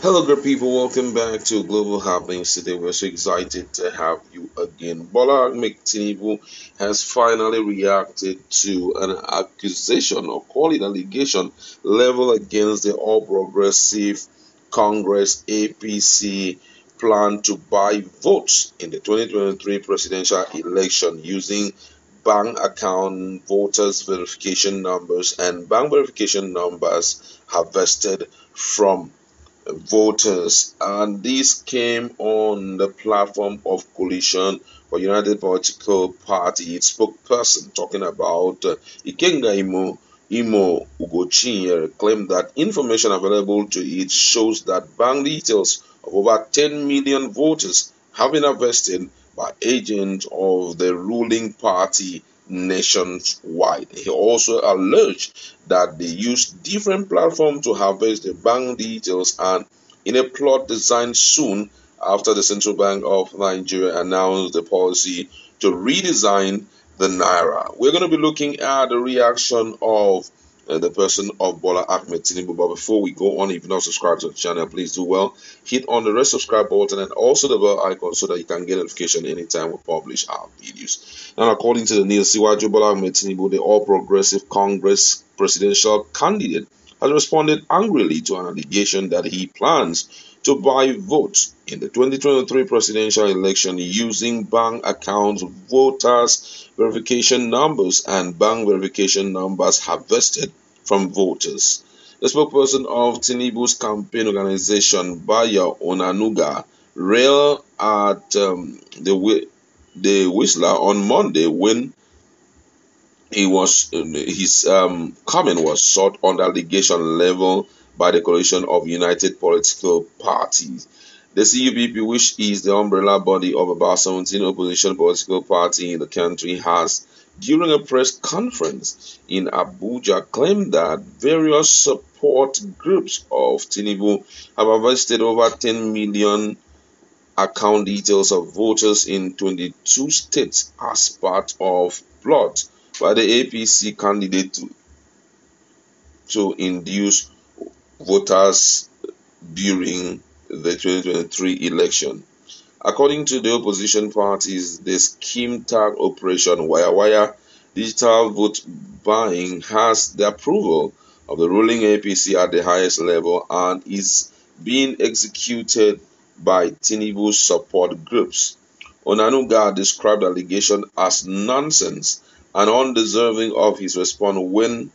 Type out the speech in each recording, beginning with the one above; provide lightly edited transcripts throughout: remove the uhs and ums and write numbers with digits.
Hello, good people. Welcome back to Global Happenings. Today, we're so excited to have you again. Bola Tinubu has finally reacted to an accusation, or call it allegation, leveled against the All Progressive Congress (APC) plan to buy votes in the 2023 presidential election using bank account voters verification numbers and bank verification numbers harvested from voters, and this came on the platform of Coalition for United Political Party. Its spokesperson talking about Ikenga Imo Ugochinyere claimed that information available to it shows that bank details of over 10 million voters have been harvested by agents of the ruling party nationwide. He also alleged that they used different platforms to harvest the bank details, and in a plot designed soon after the Central Bank of Nigeria announced the policy to redesign the Naira. We're going to be looking at the reaction of the person of Bola Ahmed Tinubu. But before we go on, if you're not subscribed to the channel, please do well. Hit on the red subscribe button and also the bell icon so that you can get notification anytime we publish our videos. Now, according to the news, Siwaju Bola Ahmed Tinubu, the All Progressive Congress presidential candidate, has responded angrily to an allegation that he plans to buy votes in the 2023 presidential election using bank accounts, voters' verification numbers, and bank verification numbers harvested from voters. The spokesperson of Tinubu's campaign organization, Baya Onanuga, railed at the Whistler on Monday when his comment was sought under allegation level by the coalition of United Political Parties. The CUPP, which is the umbrella body of about 17 opposition political parties in the country, has, during a press conference in Abuja, claimed that various support groups of Tinubu have invested over 10 million account details of voters in 22 states as part of plot by the APC candidate to induce voters during the 2023 election. According to the opposition parties, the scheme tag operation Wire digital vote buying has the approval of the ruling APC at the highest level and is being executed by Tinubu's support groups. Onanuga described the allegation as nonsense and undeserving of his response when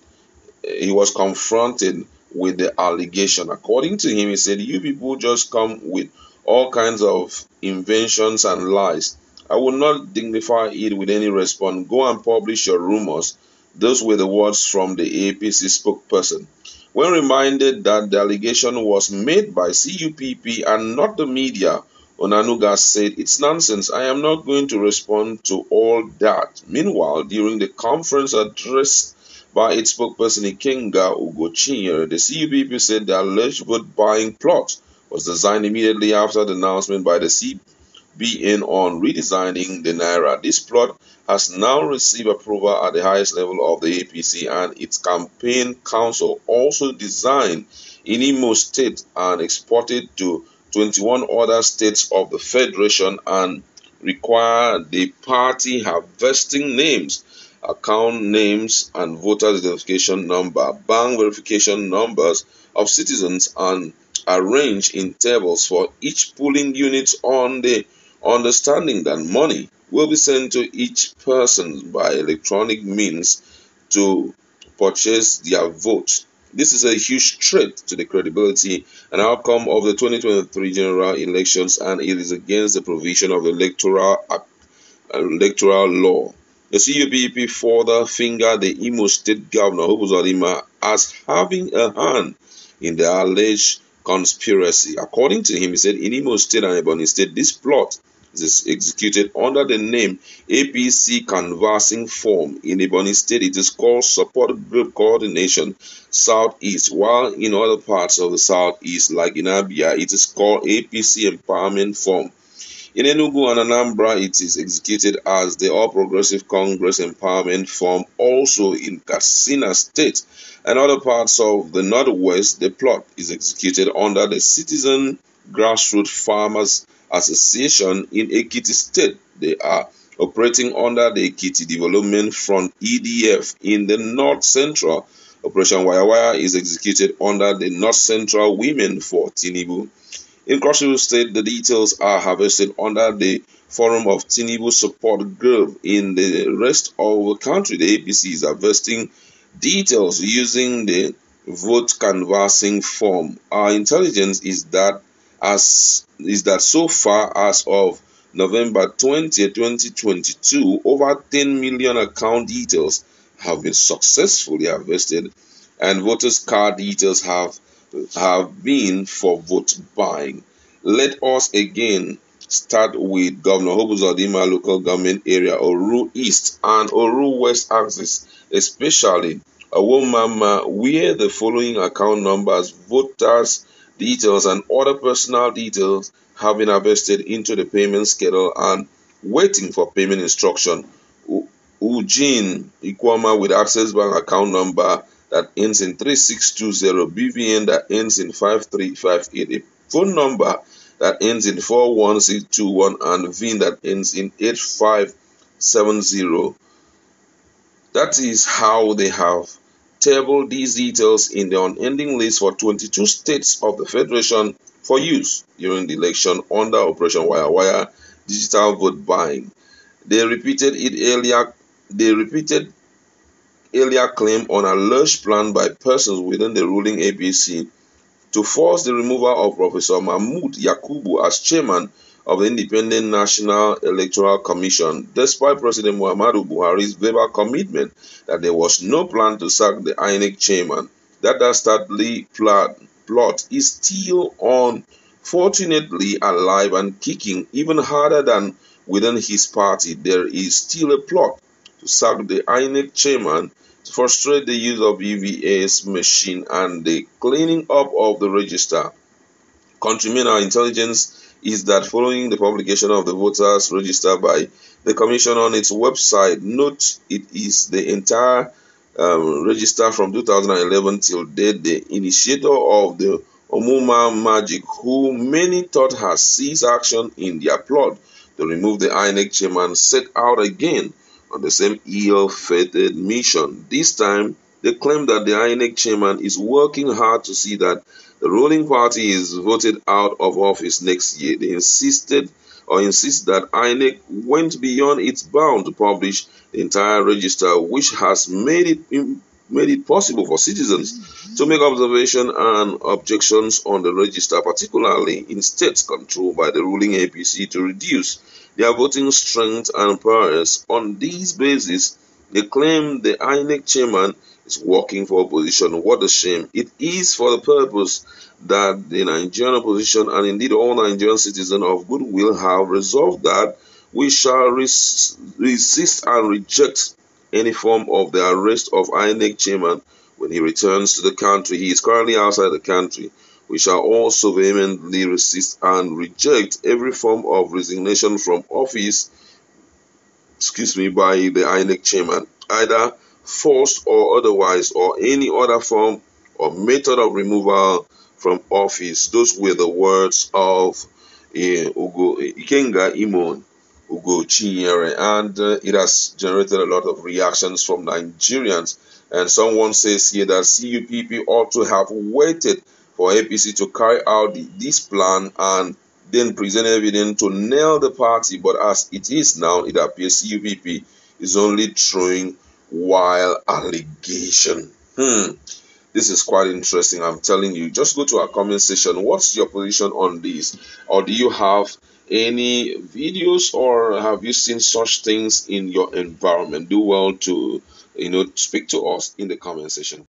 he was confronted with the allegation. According to him, he said, "You people just come with all kinds of inventions and lies. I will not dignify it with any response. Go and publish your rumors." Those were the words from the APC spokesperson. When reminded that the allegation was made by CUPP and not the media, Onanuga said, "It's nonsense. I am not going to respond to all that." Meanwhile, during the conference address by its spokesperson Ikenga Ugochinyere, the CUPP said the alleged vote buying plot was designed immediately after the announcement by the CBN on redesigning the Naira. This plot has now received approval at the highest level of the APC, and its campaign council also designed in Imo State and exported to 21 other states of the Federation and require the party harvesting names, account names, and voters identification number, bank verification numbers of citizens, and arrange in tables for each polling unit on the understanding that money will be sent to each person by electronic means to purchase their vote. This is a huge threat to the credibility and outcome of the 2023 general elections, and it is against the provision of the electoral law. The CUPP further fingered the Imo State Governor Uzodinma as having a hand in the alleged conspiracy. According to him, he said in Imo State and Ebonyi State, this plot is executed under the name APC Canvassing Forum. In Ebonyi State, it is called Support Group Coordination Southeast, while in other parts of the Southeast, like in Abia, it is called APC Empowerment Forum. In Enugu and Anambra, it is executed as the All Progressive Congress Empowerment Forum. Also in Katsina State and other parts of the Northwest. The plot is executed under the Citizen Grassroots Farmers Association in Ekiti State. They are operating under the Ekiti Development Front (EDF) in the North Central. Operation Wire is executed under the North Central Women for Tinubu. In Cross River State, the details are harvested under the Forum of Tinubu Support Group. In the rest of the country, the APC is harvesting details using the vote canvassing form. Our intelligence is that so far as of November 20, 2022, over 10 million account details have been successfully harvested, and voters' card details have been for vote buying. Let us again start with Governor Hobuzodima local government area, Oru East and Oru West axis, especially Awomama, where the following account numbers, voters' details, and other personal details have been harvested into the payment schedule and waiting for payment instruction. Eugene Ikwama with Access Bank account number that ends in 3620, BVN that ends in 5358, a phone number that ends in 41621, and VIN that ends in 8570. That is how they have tabled these details in the unending list for 22 states of the Federation for use during the election under Operation Wire digital vote buying. They repeated earlier claim on a large plan by persons within the ruling APC to force the removal of Professor Mahmood Yakubu as chairman of the Independent National Electoral Commission, despite President Muhammadu Buhari's verbal commitment that there was no plan to sack the INEC chairman. That dastardly plot is still unfortunately alive and kicking even harder than within his party. There is still a plot to sack the INEC chairman, to frustrate the use of EVA's machine, and the cleaning up of the register. Countrymen, our intelligence is that following the publication of the voters register by the Commission on its website, note it is the entire register from 2011 till date, the initiator of the Omuma Magic, who many thought has seized action in their plot to remove the INEC chairman, set out again on the same ill-fated mission. This time, they claim that the INEC chairman is working hard to see that the ruling party is voted out of office next year. They insist that INEC went beyond its bound to publish the entire register, which has made it possible for citizens to make observations and objections on the register, particularly in states controlled by the ruling APC, to reduce their voting strength and powers. On this basis, they claim the INEC chairman is working for opposition. What a shame. It is for the purpose that the Nigerian opposition and indeed all Nigerian citizens of goodwill have resolved that we shall resist and reject any form of the arrest of INEC chairman when he returns to the country. He is currently outside the country. We shall also vehemently resist and reject every form of resignation from office, by the INEC chairman, either forced or otherwise, or any other form or method of removal from office. Those were the words of Ikenga Imon Ugo Chinyere, and it has generated a lot of reactions from Nigerians. And someone says here that CUPP ought to have waited for APC to carry out this plan and then present evidence to nail the party. But as it is now, it appears CUPP is only throwing wild allegation. This is quite interesting, I'm telling you. Just go to our comment section. What's your position on this? Or do you have any videos, or have you seen such things in your environment? Do well to speak to us in the comment section.